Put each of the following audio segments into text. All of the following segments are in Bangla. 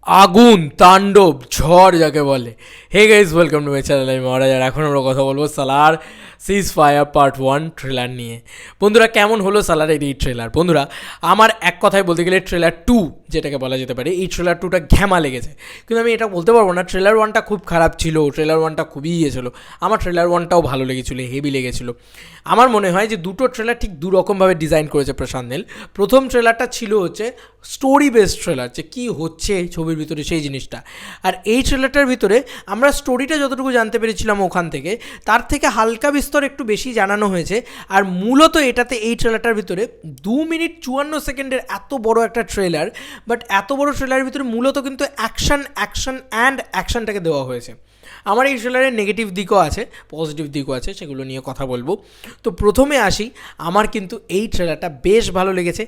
আগুন তাণ্ডব ঝড় যাকে বলে। Hey guys, welcome to my channel. আমি মহারাজ, আর এখন আমরা কথা বলবো Salaar ceasefire part 1 trailer নিয়ে। বন্ধুরা, কেমন হলো সালারের এই ট্রেলার? বন্ধুরা, আমার এক কথায় বলতে গেলে ট্রেলার 2 যেটাকে বলা যেতে পারে, এই ট্রেলার 2টা ঘ্যামা লেগেছে। কিন্তু আমি এটা বলতে পারবো না ট্রেলার 1টা খুব খারাপ ছিল, ট্রেলার 1টা খুবই ছিল। আমার ট্রেলার 1টাও ভালো লেগেছিলো, হেভি লেগেছিলো। আমার মনে হয় যে দুটো ট্রেলার ঠিক দুরকমভাবে ডিজাইন করেছে প্রশান্ত নীল। প্রথম ট্রেলারটা ছিল হচ্ছে স্টোরি বেসড ট্রেলার, যে কী হচ্ছে ছবির ভিতরে সেই জিনিসটা। আর এই ট্রেলারটার ভিতরে আমরা স্টোরিটা যতটুকু জানতে পেরেছিলাম ওখান থেকে, তার থেকে হালকা বিস্তর একটু বেশি জানানো হয়েছে। আর মূলত এটাতে এই ট্রেলারটার ভিতরে 2 মিনিট 54 সেকেন্ডের এত বড় একটা ট্রেলার, বাট এত বড় ট্রেলারের ভিতরে মূলত কিন্তু অ্যাকশনটাকে দেওয়া হয়েছে। আমার এই ট্রেলারের নেগেটিভ দিকও আছে, পজিটিভ দিকও আছে, সেগুলো নিয়ে কথা বলবো। তো প্রথমে আসি, আমার কিন্তু এই ট্রেলারটা বেশ ভালো লেগেছে।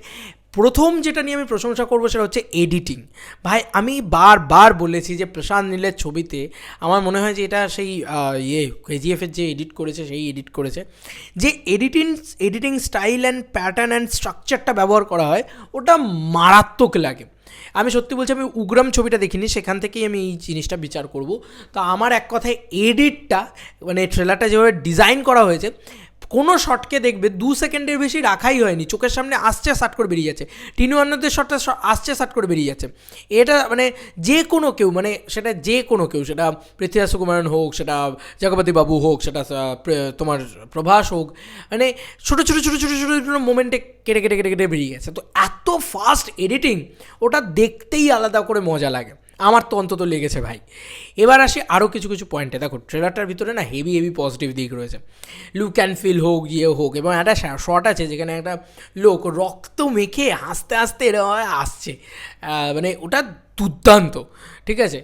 প্রথম যেটা নিয়ে আমি প্রশংসা করবো সেটা হচ্ছে এডিটিং। ভাই, আমি বারবার বলেছি যে প্রশান্ত নীলের ছবিতে আমার মনে হয় যে এটা সেই কেজিএফের যে এডিট করেছে সেই এডিট করেছে। যে editing style and pattern and স্ট্রাকচারটা ব্যবহার করা হয়, ওটা মারাত্মক লাগে। আমি সত্যি বলছি, আমি উগ্রাম ছবিটা দেখিনি, সেখান থেকেই আমি এই জিনিসটা বিচার করব। তো আমার এক কথায় এডিটটা, মানে ট্রেলারটা যেভাবে ডিজাইন করা হয়েছে, কোনো শটকে দেখবে 2 সেকেন্ডের বেশি রাখাই হয়নি, চোখের সামনে আসছে শাট করে বেরিয়ে যাচ্ছে। টিনু আনন্দের শটটা আসছে শাট করে বেরিয়ে যাচ্ছে। এটা মানে যে কোনো কেউ, মানে সেটা যে কোনো কেউ, সেটা পৃথ্বীরাজ সুকুমারন হোক, সেটা জগপতি বাবু হোক, সেটা তোমার প্রভাস হোক, মানে ছোটো ছোটো ছোটো ছোটো ছোটো ছোটো মোমেন্টে কেটে কেটে কেটে কেটে বেরিয়ে গেছে। তো এত ফাস্ট এডিটিং, ওটা দেখতেই আলাদা করে মজা লাগে। আমার তো অন্তত লেগেছে ভাই। এবার আসি আরও কিছু কিছু পয়েন্টে। দেখো, ট্রেলারটার ভিতরে না হেভি পজিটিভ দিক রয়েছে। লুক অ্যান্ড ফিল হোক, হোক, এবং একটা শট আছে যেখানে একটা লোক রক্ত মেখে হাসতে হাসতে এরকম আসছে, মানে ওটা দুর্দান্ত, ঠিক আছে,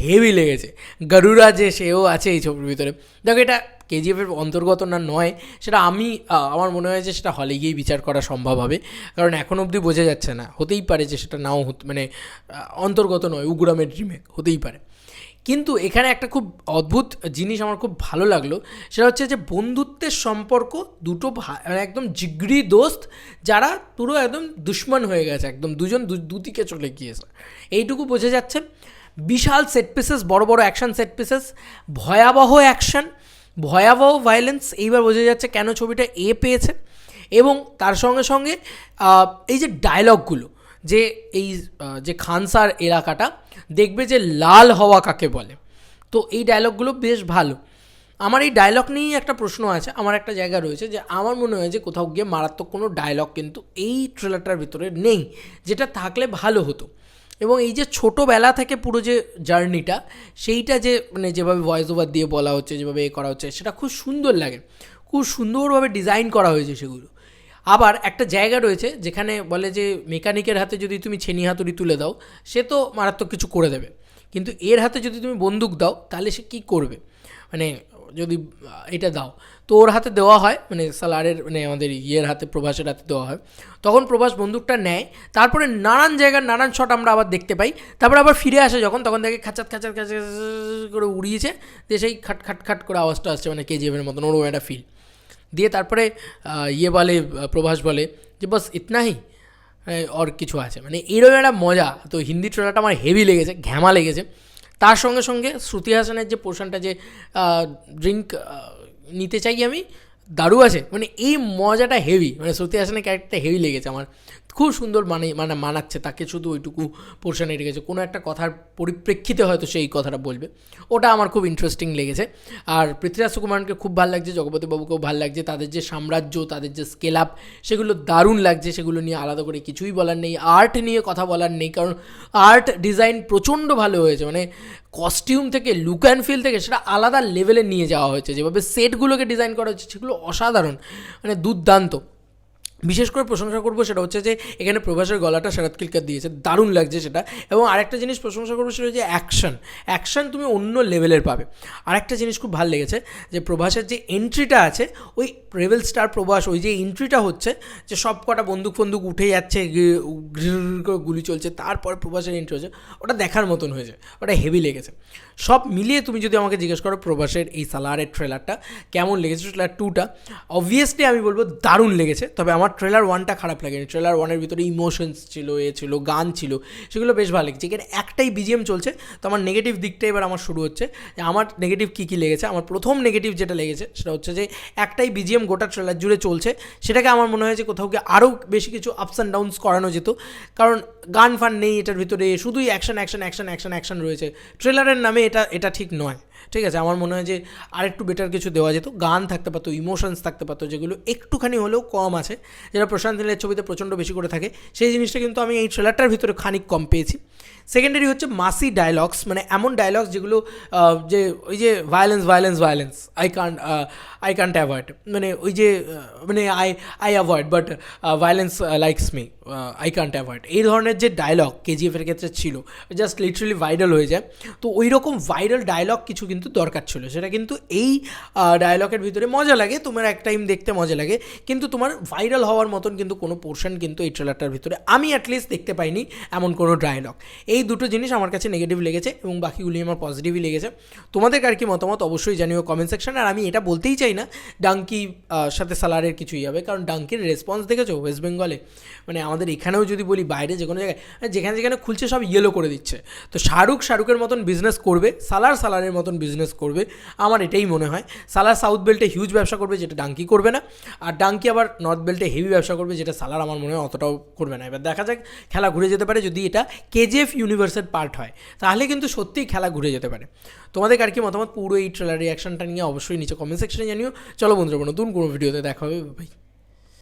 হেভি লেগেছে। গরুরা যে সেও আছে এই ছবির ভিতরে। দেখো, এটা কেজিএফের অন্তর্গত না নয়, সেটা আমার মনে হয় যে সেটা হলে গিয়েই বিচার করা সম্ভব হবে, কারণ এখন অবধি বোঝা যাচ্ছে না। হতেই পারে যে সেটা নাও মানে অন্তর্গত নয়, উগ্রামের রিমেক হতেই পারে। কিন্তু এখানে একটা খুব অদ্ভুত জিনিস আমার খুব ভালো লাগলো, সেটা হচ্ছে যে বন্ধুত্বের সম্পর্ক দুটো মানে একদম জিগরি দোস্ত, যারা পুরো একদম দুশ্মন হয়ে গেছে, একদম দুজন দুদিকে চলে গিয়েছে, এইটুকু বোঝা যাচ্ছে। বিশাল সেট পিসেস, বড় বড় অ্যাকশন সেট পিসেস, ভয়াবহ অ্যাকশন, ভয়াবহ ভায়োলেন্স। এইবার বোঝা যাচ্ছে কেন ছবিটা পেয়েছে। এবং তার সঙ্গে সঙ্গে এই যে ডায়লগগুলো, যে এই যে খানসার এলাকাটা দেখবে যে লাল হওয়া কাকে বলে, তো এই ডায়লগগুলো বেশ ভালো। আমার এই ডায়লগ নিয়েই একটা প্রশ্ন আছে, আমার একটা জায়গা রয়েছে যে আমার মনে হয় যে কোথাও গিয়ে মারাত্মক কোনো ডায়লগ কিন্তু এই ট্রেলারটার ভিতরে নেই, যেটা থাকলে ভালো হতো। এবং এই যে ছোটোবেলা থেকে পুরো যে জার্নিটা, সেইটা যে মানে যেভাবে ভয়েস ওভার দিয়ে বলা হচ্ছে, যেভাবে করা হচ্ছে, সেটা খুব সুন্দর লাগে, খুব সুন্দরভাবে ডিজাইন করা হয়েছে সেগুলো। আবার একটা জায়গা রয়েছে যেখানে বলে যে মেকানিকের হাতে যদি তুমি ছেনি হাতুড়ি তুলে দাও, সে তো মারাত্মক কিছু করে দেবে, কিন্তু এর হাতে যদি তুমি বন্দুক দাও তাহলে সে কী করবে, মানে যদি এটা দাও তো ওর হাতে দেওয়া হয়, মানে সালারের মানে আমাদের হাতে, প্রভাসের হাতে দেওয়া হয়, তখন প্রভাস বন্দুকটা নেয়। তারপরে নানান জায়গার নানান শট আমরা আবার দেখতে পাই। তারপরে আবার ফিরে আসে যখন, তখন দেখে খাঁচাত খাঁচাত খাঁচাত করে উড়িয়েছে, যে সেই খাট খাট খাট করে আওয়াজটা আসছে, মানে কেজিএফের মতন ওরকম একটা ফিল দিয়ে। তারপরে বলে, প্রভাস বলে যে বাস ইতনা হি, ওর কিছু আছে, মানে এরকম একটা মজা। তো হিন্দি ট্রেলারটা আমার হেভি লেগেছে, ঘ্যামা লেগেছে। তার সঙ্গে সঙ্গে শ্রুতি হাসানের যে পোর্শনটা, যে ড্রিঙ্ক নিতে চাই আমি, দারু আছে, মানে এই মজাটা হেভি, মানে শ্রুতি হাসানের ক্যারেক্টারটা হেভি লেগেছে আমার, খুব সুন্দর মানাচ্ছে তাকে, শুধু ওইটুকু পোর্শনে রেখেছে, কোনো একটা কথার পরিপ্রেক্ষিতে হয়তো সেই কথাটা বলবে, ওটা আমার খুব ইন্টারেস্টিং লেগেছে। আর পৃথ্বীরাজ সুকুমারকে খুব ভালো লাগছে, জগপতি বাবুকেও ভালো লাগছে, তাদের যে সাম্রাজ্য, তাদের যে স্কেল আপ, সেগুলো দারুণ লাগছে, সেগুলো নিয়ে আলাদা করে কিছুই বলার নেই। আর্ট নিয়ে কথা বলার নেই, কারণ আর্ট ডিজাইন প্রচণ্ড ভালো হয়েছে, মানে কস্টিউম থেকে, লুক অ্যান্ড ফিল থেকে সেটা আলাদা লেভেলে নিয়ে যাওয়া হয়েছে, যেভাবে সেটগুলোকে ডিজাইন করা হয়েছে সেগুলো অসাধারণ, মানে দুর্দান্ত। বিশেষ করে প্রশংসা করবো সেটা হচ্ছে যে এখানে প্রভাসের গলাটা শরৎ কিলকার দিয়েছে, দারুণ লাগছে সেটা। এবং আরেকটা জিনিস প্রশংসা করবো সেটা হচ্ছে অ্যাকশন তুমি অন্য লেভেলের পাবে। আরেকটা জিনিস খুব ভালো লেগেছে, যে প্রভাসের যে এন্ট্রিটা আছে, ওই রেবেল স্টার প্রভাস, ওই যে এন্ট্রিটা হচ্ছে, যে সব কটা বন্দুক উঠে যাচ্ছে, গুলি চলছে, তারপর প্রভাসের এন্ট্রি হচ্ছে, ওটা দেখার মতন হয়েছে, ওটা হেভি লেগেছে। সব মিলিয়ে তুমি যদি আমাকে জিজ্ঞেস করো প্রভাসের এই সালারের ট্রেলারটা কেমন লেগেছে, ট্রেলার 2টা, অবভিয়াসলি আমি বলবো দারুণ লেগেছে। তবে আমার আমার ট্রেলার 1টা খারাপ লাগেনি। ট্রেলার 1-এর ভিতরে ইমোশনস ছিল, ছিল, গান ছিল, সেগুলো বেশ ভালো লেগেছে। এখানে একটাই বিজিএম চলছে। তো আমার নেগেটিভ দিকটা এবার আমার শুরু হচ্ছে। আমার নেগেটিভ কী লেগেছে, আমার প্রথম নেগেটিভ যেটা লেগেছে সেটা হচ্ছে যে একটাই বিজিএম গোটা ট্রেলার জুড়ে চলছে। সেটাকে আমার মনে হয় যে কোথাও গিয়ে আরও বেশি কিছু আপস অ্যান্ড ডাউনস করানো যেত, কারণ গান ফান নেই এটার ভিতরে, শুধুই action action action action action রয়েছে। ট্রেলারের নামে এটা ঠিক নয়, ঠিক আছে? আমার মনে হয় যে আরেকটু বেটার কিছু দেওয়া যেত, গান থাকতে পারতো, ইমোশনস থাকতে পারতো, যেগুলো একটুখানি হলেও কম আছে, যেটা প্রশান্ত নীলের ছবিতে প্রচণ্ড বেশি করে থাকে। সেই জিনিসটা কিন্তু আমি এই ট্রেলারটার ভিতরে খানিক কম পেয়েছি। সেকেন্ডারি হচ্ছে মাসি ডায়লগস, মানে এমন ডায়লগস যেগুলো যে ওই যে violence violence violence I can't avoid, মানে ওই যে মানে I avoid but violence likes me, I can't avoid, এই ধরনের যে ডায়লগ কেজিএফের ক্ষেত্রে ছিল, জাস্ট লিটারালি ভাইরাল হয়ে যায়। তো ওই রকম ভাইরাল ডায়লগ কিছু কিন্তু দরকার ছিল, সেটা কিন্তু এই ডায়লগের ভিতরে মজা লাগে, তোমার এক টাইম দেখতে মজা লাগে, কিন্তু তোমার ভাইরাল হওয়ার মতন কিন্তু কোনো পোর্শন কিন্তু এই ট্রেলারটার ভিতরে আমি অ্যাটলিস্ট দেখতে পাইনি, এমন কোনো ডায়লগ। এই দুটো জিনিস আমার কাছে নেগেটিভ লেগেছে এবং বাকিগুলি আমার পজিটিভই লেগেছে। তোমাদের আর কি মতামত অবশ্যই জানিও কমেন্ট সেকশনে। আর আমি এটা বলতেই চাই না ডাঙ্কি সাথে সালারের কিছুই হবে, কারণ ডাঙ্কির রেসপন্স দেখেছো ওয়েস্ট বেঙ্গলে, মানে আমাদের এখানেও যদি বলি বাইরে যে কোনো জায়গায় যেখানে যেখানে খুলছে সব ইয়েলো করে দিচ্ছে। তো শাহরুখের মতন বিজনেস করবে, সালারের মতন বিজনেস করবে, আমার এটাই মনে হয়। সালার সাউথ বেল্টে হিউজ ব্যবসা করবে, যেটা ডাঙ্কি করবে না, আর ডাঙ্কি আবার নর্থ বেল্টে হেভি ব্যবসা করবে, যেটা সালার আমার মনে হয় অতটাও করবে না। এবার দেখা যাক, খেলা ঘুরে যেতে পারে যদি এটা কেজিএফ ইউনিভার্সের পার্ট হয়, তাহলে কিন্তু সত্যিই খেলা ঘুরে যেতে পারে। তোমাদের আর কি মতামত পুরো এই ট্রেলার রিয়াকশনটা নিয়ে অবশ্যই নিচে কমেন্ট সেকশনে জানিও। চলো বন্ধুরা, নতুন কোনো ভিডিওতে দেখা হবে, ভাই।